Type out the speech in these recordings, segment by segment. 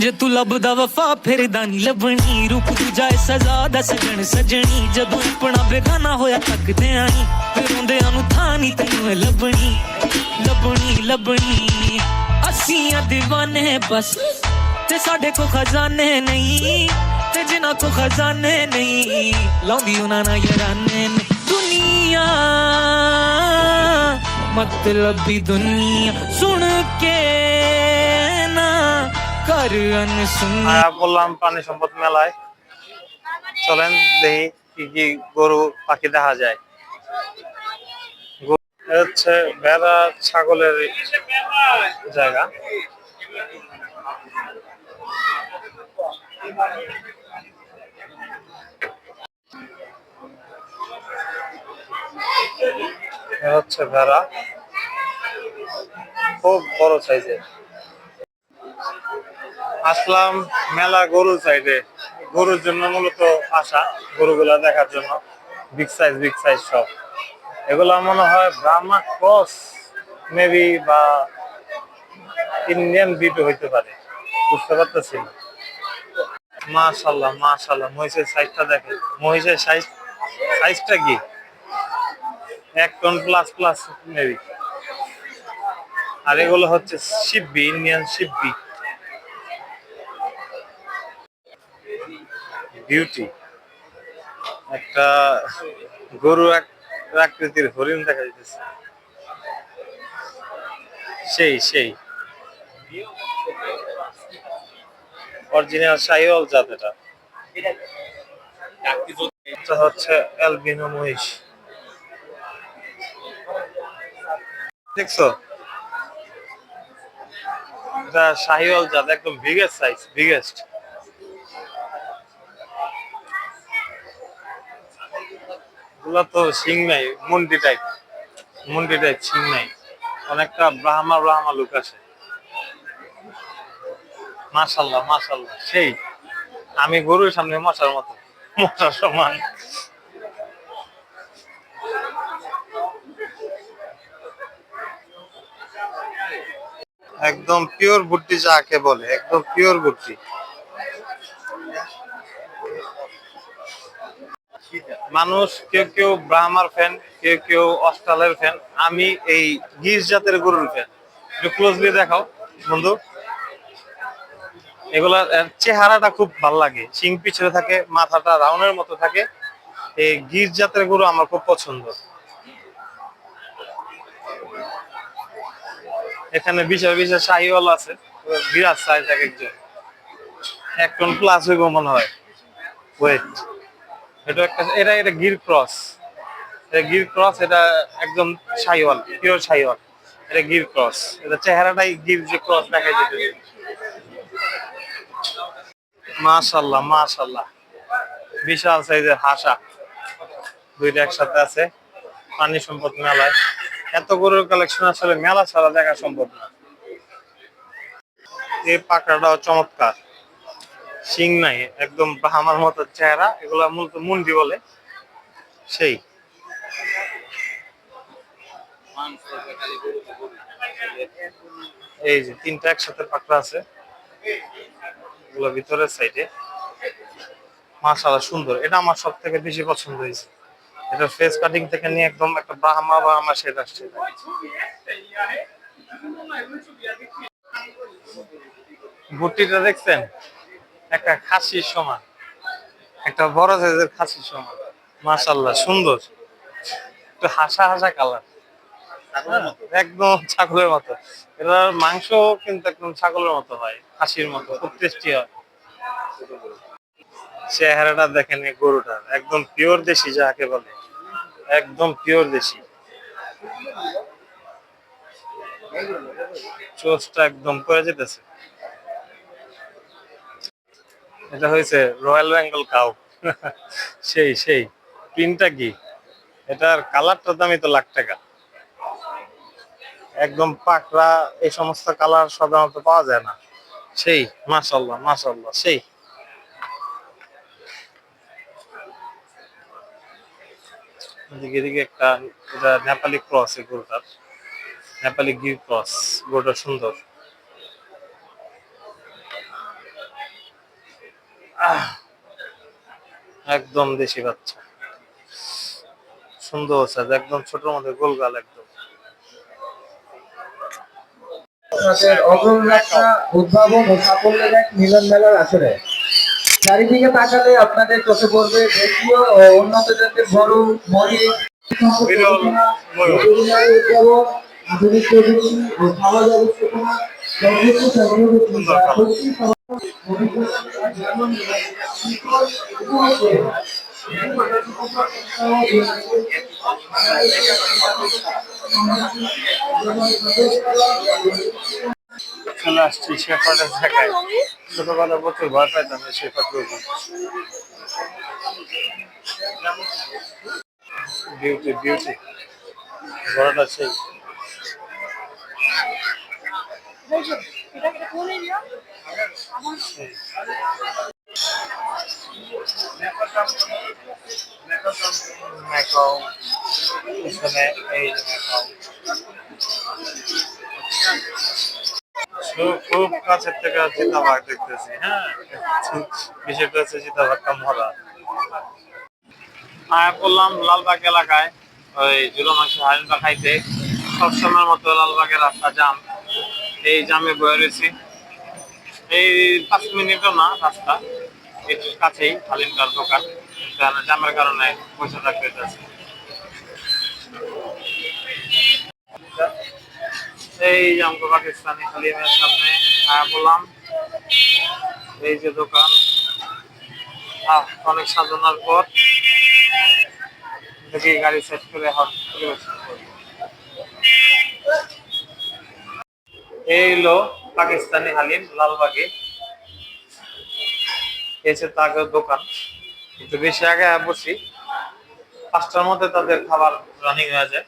जे तू लभदा वफा फिर दानी लभनी रूप तू जाए सजा दा सजन सजनी जदों अपना बेगाना होया तकदे आई फिर रोंदियां नू थां नी तैनूं लभनी लभनी लभनी असीं दीवाने बस ते साडे को खजाने नहीं ते जिन्हां को खजाने नहीं लौंदी उन्हां नाल याराने दुनिया मतलबी दुनिया सुन के ना कर अनसुनी। বললাম প্রাণী সম্পদ মেলায় চলেন দেখি কি কি গরু পাখি দেখা যায়। হচ্ছে ভেড়া ছাগলের জায়গা। হচ্ছে ভেড়া খুব বড় সাইজের। আসলাম মেলা গরু সাইডে, গরুর জন্য মূলত আসা, গরুগুলা দেখার জন্য। বিগ সাইজ সব এগুলা মনে হয় ব্রাহ্মা ক্রস মেবি বা ইন্ডিয়ান ব্রিড হইতে পারে, বুঝতে পারতেছি না। মাশাআল্লাহ মাশাআল্লাহ, মহিষের সাইজটা দেখেন, মহিষের সাইজটা কি 1 টন প্লাস মেবি। আর এগুলো হচ্ছে শিববি, ইন্ডিয়ান শিববি। বিউটি একটা গরু, এক আকৃতির হরিণ দেখা যাচ্ছে, সেই অরিজিনাল শাহিওয়াল জাত। এটা হচ্ছে অ্যালবিনো মহিষ, দেখছো? এটা শাহিওয়াল জাত, একদম বিগেস্ট। এগুলা তো সিং নাই, মুন্ডি টাইপ সিং নাই, অনেকটা ব্রাহ্মা লুক আছে। মাশাআল্লাহ সেই, আমি গরুর সামনে মশার সমান। একদম পিওর ভুট্টি যাকে বলে, একদম পিওর ভুট্টি। মানুষ কেউ ব্রাহ্মার ফ্যান, কেউ অস্ট্রালের ফ্যান, আমি এই গির জাতের গরুর ফ্যান। একটু ক্লোজলি দেখাও বন্ধু। এগুলার চেহারাটা খুব ভালো লাগে, শিং পিছনে থাকে, মাথাটা রাউন্ডের মতো থাকে। এই গির জাতের গরু আমার খুব পছন্দ। এখানে বিশাল শাহিওয়াল আছে, বিরাট সাইজ এক একজন, 1 টন প্লাস হইব মনে হয় ওয়েট। এটা গির ক্রস, এটা একদম শাহিওয়াল, পিওর শাহিওয়াল। এটা গির ক্রস, এটা চেহারাটাই গির যে ক্রস দেখাই যেতে। মাশাআল্লাহ বিশাল সাইজের হাসা, দুইটা একসাথে আছে প্রাণী সম্পদ মেলায়। এত গরুর কালেকশন আসলে মেলা ছাড়া দেখা সম্ভব না। এই পাকড়াটাও চমৎকার, শিং নাই, একদম ব্রাহ্মার মতো চেহারা। এগুলা মূলত মুন্ডি বলে। সেই এই যে 3টা একসাথে পাকড়া আছে, এগুলো ভিতরের সাইডে। মাশাআল্লাহ সুন্দর, এটা আমার সব থেকে বেশি পছন্দ হয়েছে। এটা ফেস কাটিং থেকে নিয়ে একদম একটা ব্রাহ্মা শেড আসছে। ভুট্টিটা দেখছেন, একটা খাসির সমান, একটা বড় সাইজের খাসির সমান। মাশাআল্লাহ সুন্দর, একটু হাসা কালার, একদম ছাগলের মতো। এটার মাংস কিন্তু একদম ছাগলের মতো হয়, খাসির মতো, খুব টেস্টি হয়। চেহারাটা দেখেন এই গরুটার, একদম পিওর দেশি যাকে বলে, একদম পিওর দেশি। চোচটা একদম পড়ে যেতেছে। এটা হয়েছে রয়্যাল বেঙ্গল কাউ। সেই প্রিন্টটা কি, এটার কালারটার দামই তো লাখ টাকা। একদম পাকড়া, এই সমস্ত কালার সাধারণত পাওয়া যায় না। সেই মাশাআল্লাহ সেই। এদিকে একটা, এটা নেপালি ক্রস, এই গরুটার নেপালি গির ক্রস। গরুটা সুন্দর। একদম দেশি বাচ্চা, সুন্দর আছে, একদম ছোটর মধ্যে গোলগাল একদম। আপনাদের অগ্রণী একটা উদ্ভাবন ও সাফল্যের এক মিলন মেলার আসরে চারিদিকে তাকালে আপনাদের চোখে পড়বে দেশীয় ও উন্নত জাতের গরু, মহিষ, বিরল ময়ূর। উদ্ভাবন, আধুনিক প্রযুক্তি ও খাবার ব্যবস্থাপনা সবকিছু সংযোজিত সুন্দর যা কালার। সত্যি সমাজ অভিজ্ঞতা যেমন শিকড় উপলব্ধি। চলে আসছি শেফার্ডের জায়গায়। ছোটবেলা প্রচুর ভয় পাইতাম এই শেফার্ড রোগী। বিউটি বিউটি, বড়টা সেই। ম্যাকাও, পিছনে এই যে ম্যাকাও। খুব কাছের থেকে চিতাবাঘ দেখতেছি, হ্যাঁ। বিষয়টা হচ্ছে চিতাবাঘটা মরা। বললাম লালবাগ এলাকায় ওই জুলো মাংসের হালিমটা খাইতে। সবসময়ের মতো লালবাগের রাস্তা জাম, এই জামে বয়ে রয়েছি। এই 5 মিনিটও না রাস্তা, একটু কাছেই হালিমটার দোকান, কিন্তু জামের কারণে পয়সা থাকতে যাচ্ছে। এই যে আমাকে পাকিস্তানি হালিমের সামনে বললাম, এই যে দোকান। অনেক সাধনার পর দেখি গাড়ি সেট করে পরিবেশন করি। এই হলো পাকিস্তানি হালিম লালবাগে, এসে তাদের দোকান। একটু বেশি আগে বসি, 5টার মধ্যে তাদের খাবার রানিং হয়ে যায়।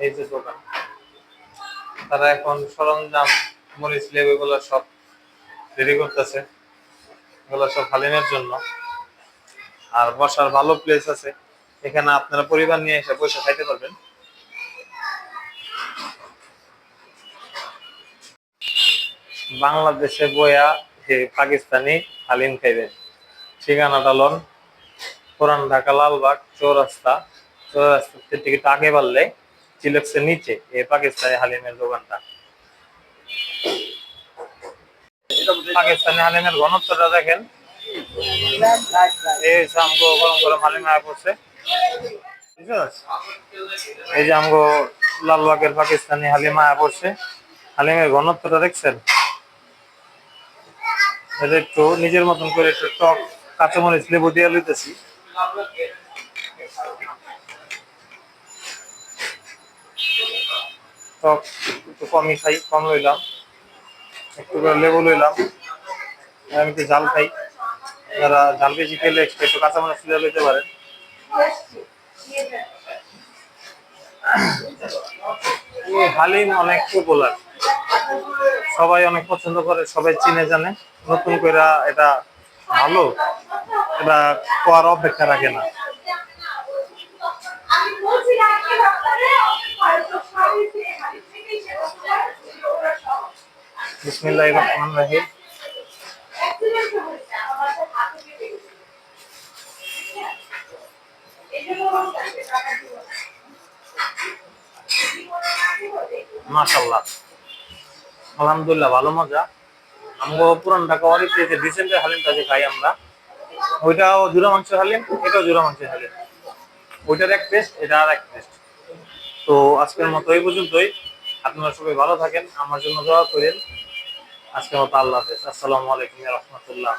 এই যে দোকান, তারা এখন সরঞ্জাম, মরিচ, লেবু এগুলো সব রেডি করতেছে, এগুলো সব হালিমের জন্য। আর বসার ভালো প্লেস আছে, এখানে আপনারা পরিবার নিয়ে এসে বসে খাইতে পারবেন। বাংলাদেশে বয়া যে পাকিস্তানি হালিম খাইবেন, ঠিকানাটা লন পুরান ঢাকা লালবাগ চৌরাস্তা। চৌরাস্তা থেকে একটু আগে বাড়লে চিলেক্সের নিচে এই পাকিস্তানি হালিমের দোকানটা। পাকিস্তানি হালিমের ঘনত্বটা দেখেন, এই আমগো গরম গরম হালিম আয়া পড়ছে। এই যে আমগো লালবাগের পাকিস্তানি হালিম আয়া পড়ছে। হালিমের ঘনত্বটা দেখছেন, এটা একটু নিজের মতন করে একটু টক কাঁচামরিচ লেবু দিয়ে লইতেছি। টক একটু কমই খাই, কম লইলাম, একটু করে লেবু লইলাম। আমি একটু ঝাল খাই, যারা ঝাল বেশি খেলে একটু কাঁচামরিচ দিয়ে লইতে পারেন। হালিম অনেক পপুলার, সবাই অনেক পছন্দ করে, সবাই চিনে জানে। নতুন করে এটা ভালো, এটা কোয়ার অপেক্ষা রাখে না। বিসমিল্লাহির রহমানির রহিম। মাশাআল্লাহ, আলহামদুলিল্লাহ, ভালো মজা। আমগো পুরান ঢাকা ওয়ারিতে যে ডিসেন্টের হালিমটা যে খাই আমরা, ওইটাও জুরা মাংসের হালিম, এটাও জুরা মাংসের হালিম। ওইটার এক টেস্ট, এটা আর এক টেস্ট। তো আজকের মতো এই পর্যন্তই। আপনারা সবাই ভালো থাকেন, আমার জন্য দোয়া করেন। আজকের মতো আল্লাহ হাফেজ, আসসালামু আলাইকুম ওয়া রাহমাতুল্লাহ।